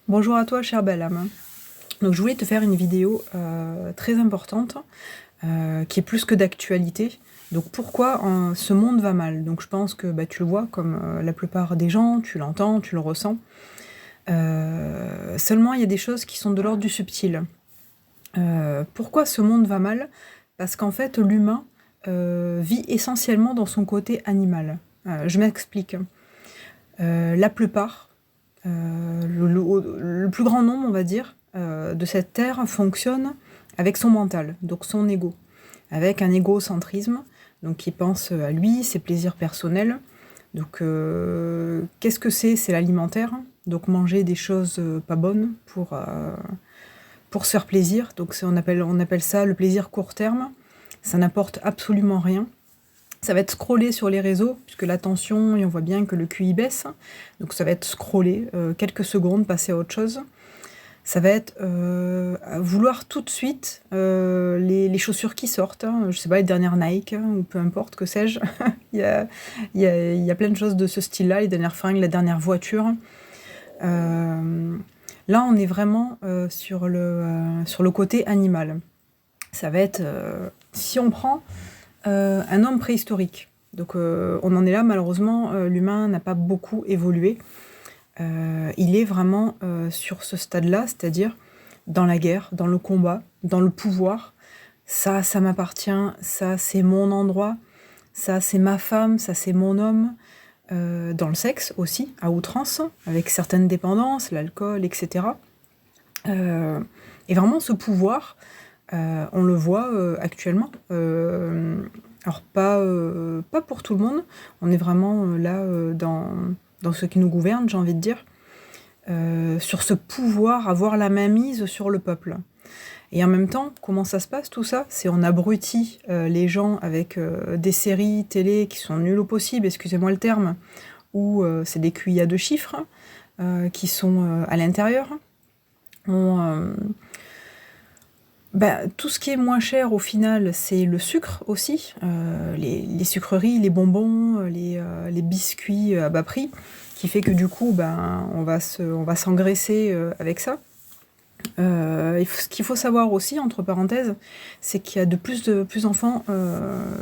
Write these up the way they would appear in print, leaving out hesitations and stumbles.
Bonjour à toi, chère belle âme. Donc, je voulais te faire une vidéo très importante, qui est plus que d'actualité. Donc, pourquoi ce monde va mal? Donc, je pense que tu le vois comme la plupart des gens, tu l'entends, tu le ressens. Seulement, il y a des choses qui sont de l'ordre du subtil. Pourquoi ce monde va mal? Parce qu'en fait, l'humain vit essentiellement dans son côté animal. Je m'explique. La plupart, le plus grand nombre, on va dire, de cette terre fonctionne avec son mental, donc son ego, avec un égocentrisme, donc qui pense à lui, ses plaisirs personnels. Donc, qu'est-ce que c'est? C'est l'alimentaire, donc manger des choses pas bonnes pour se faire plaisir. Donc, on appelle ça le plaisir court terme. Ça n'apporte absolument rien. Ça va être scroller sur les réseaux, puisque l'attention, et on voit bien que le QI baisse. Donc ça va être scroller, quelques secondes, passer à autre chose. Ça va être vouloir tout de suite les chaussures qui sortent, hein, je sais pas, les dernières Nike, hein, ou peu importe, que sais-je. Il y a plein de choses de ce style-là, les dernières fringues, la dernière voiture. Là, on est vraiment sur le côté animal. Ça va être, si on prend un homme préhistorique. Donc on en est là, malheureusement, l'humain n'a pas beaucoup évolué. Il est vraiment sur ce stade-là, c'est-à-dire dans la guerre, dans le combat, dans le pouvoir. Ça m'appartient, ça c'est mon endroit, ça c'est ma femme, ça c'est mon homme. Dans le sexe aussi, à outrance, avec certaines dépendances, l'alcool, etc. Et vraiment ce pouvoir, on le voit actuellement. Alors pas pour tout le monde, on est vraiment là dans ce qui nous gouverne, j'ai envie de dire, sur ce pouvoir, avoir la mainmise sur le peuple. Et en même temps, comment ça se passe tout ça? C'est on abrutit les gens avec des séries télé qui sont nulles au possible, excusez-moi le terme, où c'est des QI à deux chiffres qui sont à l'intérieur. Tout ce qui est moins cher au final, c'est le sucre aussi, les sucreries, les bonbons, les biscuits à bas prix, qui fait que du coup, on va s'engraisser avec ça. Ce qu'il faut savoir aussi, entre parenthèses, c'est qu'il y a de plus d'enfants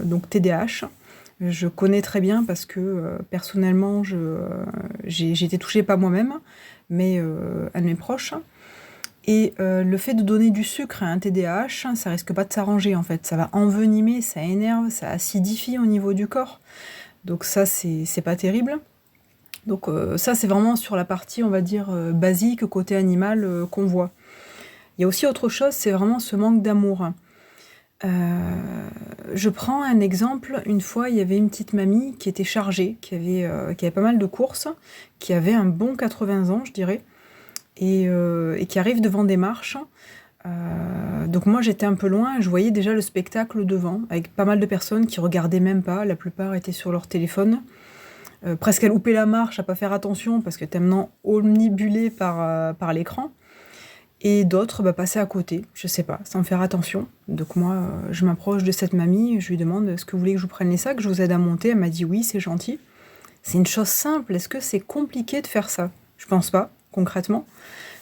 donc TDAH. Je connais très bien parce que personnellement, j'ai été touchée, pas moi-même, mais un de mes proches. Et le fait de donner du sucre à un TDAH, ça risque pas de s'arranger en fait. Ça va envenimer, ça énerve, ça acidifie au niveau du corps. Donc ça, c'est pas terrible. Donc ça, c'est vraiment sur la partie, on va dire, basique, côté animal, qu'on voit. Il y a aussi autre chose, c'est vraiment ce manque d'amour. Je prends un exemple. Une fois, il y avait une petite mamie qui était chargée, qui avait pas mal de courses, qui avait un bon 80 ans, je dirais, et qui arrive devant des marches. Donc moi, j'étais un peu loin, je voyais déjà le spectacle devant, avec pas mal de personnes qui regardaient même pas, la plupart étaient sur leur téléphone. Presque à louper la marche, à pas faire attention, parce que tellement omnibulé par l'écran. Et d'autres passaient à côté, je sais pas, sans faire attention. Donc moi, je m'approche de cette mamie, je lui demande: est-ce que vous voulez que je vous prenne les sacs, je vous aide à monter? Elle m'a dit oui, c'est gentil. C'est une chose simple, est-ce que c'est compliqué de faire ça? Je pense pas, concrètement.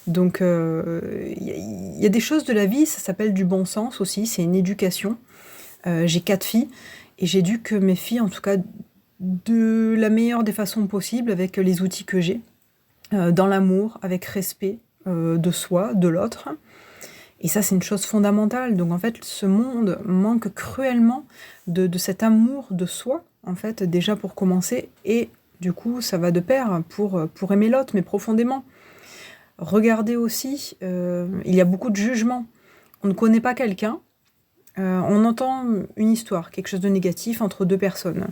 Donc il y a des choses de la vie, ça s'appelle du bon sens aussi, c'est une éducation. J'ai 4 filles, et j'éduque mes filles, en tout cas, de la meilleure des façons possibles, avec les outils que j'ai, dans l'amour, avec respect, de soi, de l'autre. Et ça, c'est une chose fondamentale. Donc en fait, ce monde manque cruellement de cet amour de soi, en fait, déjà pour commencer, et du coup, ça va de pair pour aimer l'autre, mais profondément. Regardez aussi, il y a beaucoup de jugements. On ne connaît pas quelqu'un, on entend une histoire, quelque chose de négatif entre deux personnes.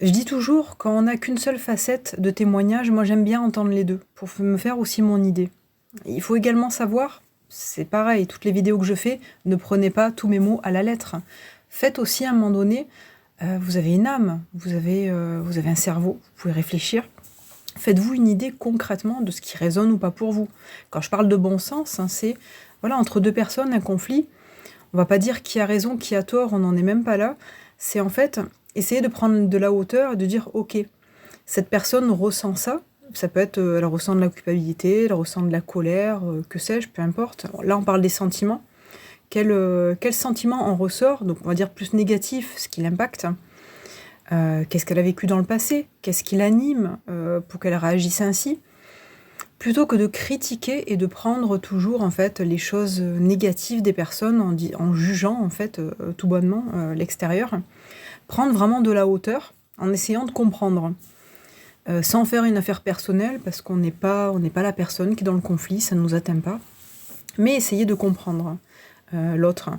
Je dis toujours, quand on n'a qu'une seule facette de témoignage, moi j'aime bien entendre les deux, pour me faire aussi mon idée. Il faut également savoir, c'est pareil, toutes les vidéos que je fais, ne prenez pas tous mes mots à la lettre. Faites aussi à un moment donné, vous avez une âme, vous avez un cerveau, vous pouvez réfléchir. Faites-vous une idée concrètement de ce qui résonne ou pas pour vous. Quand je parle de bon sens, hein, c'est voilà, entre deux personnes, un conflit. On va pas dire qui a raison, qui a tort, on n'en est même pas là. C'est en fait essayer de prendre de la hauteur et de dire ok, cette personne ressent ça, Ça peut être, elle ressent de la culpabilité, elle ressent de la colère, que sais-je, peu importe. Là, on parle des sentiments. Quel sentiment en ressort? Donc, on va dire plus négatif, ce qui l'impacte. Qu'est-ce qu'elle a vécu dans le passé? Qu'est-ce qui l'anime pour qu'elle réagisse ainsi? Plutôt que de critiquer et de prendre toujours en fait les choses négatives des personnes en jugeant en fait tout bonnement l'extérieur, prendre vraiment de la hauteur en essayant de comprendre, sans faire une affaire personnelle parce qu'on n'est pas la personne qui est dans le conflit, ça ne nous atteint pas, mais essayer de comprendre l'autre.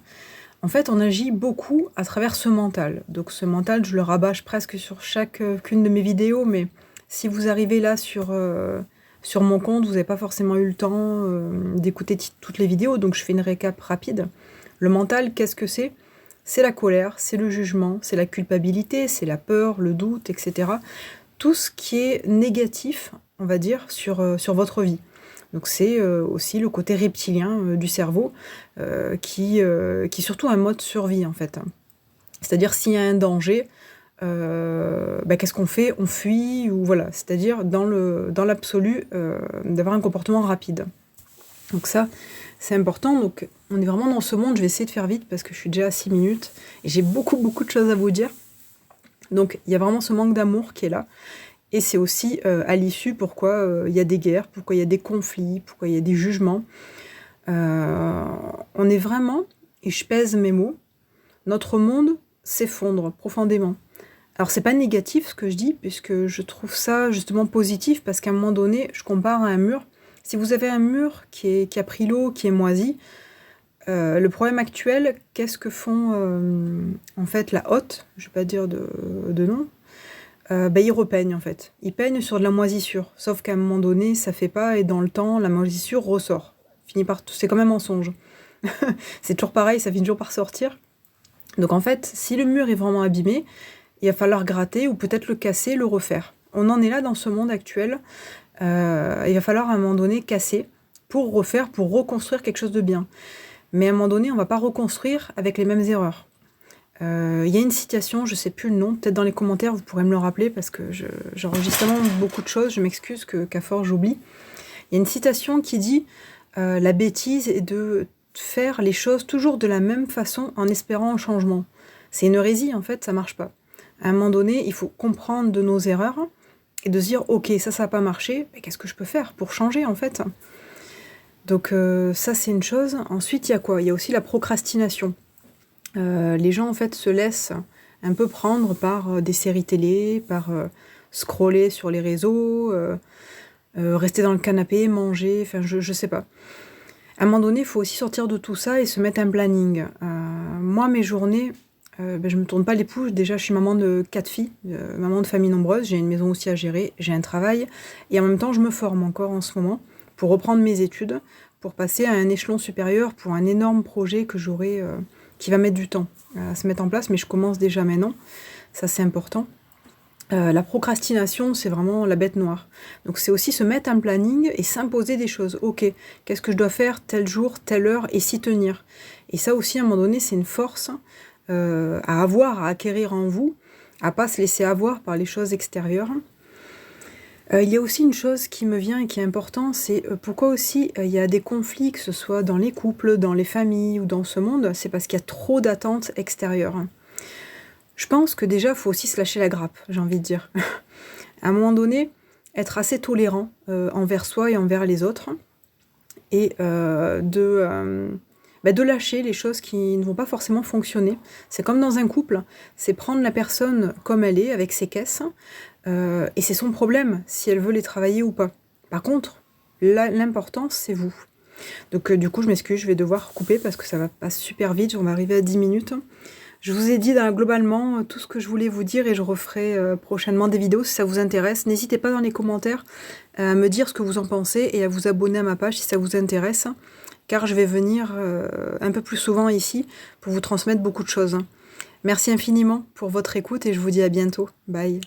En fait, on agit beaucoup à travers ce mental. Donc ce mental, je le rabâche presque sur chacune de mes vidéos, mais si vous arrivez là sur mon compte, vous n'avez pas forcément eu le temps d'écouter toutes les vidéos, donc je fais une récap rapide. Le mental, qu'est-ce que c'est? C'est la colère, c'est le jugement, c'est la culpabilité, c'est la peur, le doute, etc. Tout ce qui est négatif, on va dire, sur votre vie. Donc c'est aussi le côté reptilien du cerveau qui est surtout un mode survie en fait. C'est-à-dire s'il y a un danger, qu'est-ce qu'on fait? On fuit, ou voilà. C'est-à-dire dans l'absolu d'avoir un comportement rapide. Donc ça, c'est important. Donc on est vraiment dans ce monde. Je vais essayer de faire vite parce que je suis déjà à 6 minutes et j'ai beaucoup de choses à vous dire. Donc il y a vraiment ce manque d'amour qui est là. Et c'est aussi à l'issue pourquoi il y a des guerres, pourquoi il y a des conflits, pourquoi il y a des jugements. On est vraiment, et je pèse mes mots, notre monde s'effondre profondément. Alors c'est pas négatif ce que je dis, puisque je trouve ça justement positif, parce qu'à un moment donné, je compare à un mur. Si vous avez un mur qui a pris l'eau, qui est moisi, le problème actuel, qu'est-ce que font en fait la hotte, je vais pas dire de nom, ils repeignent en fait. Ils peignent sur de la moisissure. Sauf qu'à un moment donné, ça fait pas et dans le temps, la moisissure ressort. C'est comme un mensonge. C'est toujours pareil, ça finit toujours par sortir. Donc en fait, si le mur est vraiment abîmé, il va falloir gratter ou peut-être le casser, le refaire. On en est là dans ce monde actuel. Il va falloir à un moment donné casser pour refaire, pour reconstruire quelque chose de bien. Mais à un moment donné, on va pas reconstruire avec les mêmes erreurs. Il y a une citation, je sais plus le nom, peut-être dans les commentaires vous pourrez me le rappeler parce que j'enregistre tellement beaucoup de choses, je m'excuse qu'à force j'oublie. Il y a une citation qui dit la bêtise est de faire les choses toujours de la même façon en espérant un changement. C'est une hérésie en fait, ça marche pas. À un moment donné, il faut comprendre de nos erreurs et de se dire ok, ça n'a pas marché, mais qu'est-ce que je peux faire pour changer en fait? Donc ça c'est une chose. Ensuite il y a quoi? Il y a aussi la procrastination. Les gens en fait se laissent un peu prendre par des séries télé, par scroller sur les réseaux, rester dans le canapé, manger, enfin je sais pas. À un moment donné, il faut aussi sortir de tout ça et se mettre un planning. Moi, mes journées, je me tourne pas les pouces. Déjà, je suis maman de 4 filles, maman de famille nombreuse, j'ai une maison aussi à gérer, j'ai un travail, et en même temps, je me forme encore en ce moment pour reprendre mes études, pour passer à un échelon supérieur, pour un énorme projet que j'aurai, qui va mettre du temps à se mettre en place, mais je commence déjà maintenant, ça c'est important. La procrastination, c'est vraiment la bête noire. Donc c'est aussi se mettre un planning et s'imposer des choses. Ok, qu'est-ce que je dois faire tel jour, telle heure, et s'y tenir. Et ça aussi, à un moment donné, c'est une force à avoir, à acquérir en vous, à pas se laisser avoir par les choses extérieures. Il y a aussi une chose qui me vient et qui est importante, c'est pourquoi aussi il y a des conflits, que ce soit dans les couples, dans les familles ou dans ce monde, c'est parce qu'il y a trop d'attentes extérieures. Je pense que déjà, il faut aussi se lâcher la grappe, j'ai envie de dire. À un moment donné, être assez tolérant envers soi et envers les autres, et de lâcher les choses qui ne vont pas forcément fonctionner. C'est comme dans un couple, c'est prendre la personne comme elle est, avec ses caisses, et c'est son problème, si elle veut les travailler ou pas. Par contre, l'important, c'est vous. Donc du coup, je m'excuse, je vais devoir couper parce que ça va pas super vite, on va arriver à 10 minutes. Je vous ai dit globalement tout ce que je voulais vous dire et je referai prochainement des vidéos si ça vous intéresse. N'hésitez pas dans les commentaires à me dire ce que vous en pensez et à vous abonner à ma page si ça vous intéresse, car je vais venir un peu plus souvent ici pour vous transmettre beaucoup de choses. Merci infiniment pour votre écoute et je vous dis à bientôt. Bye.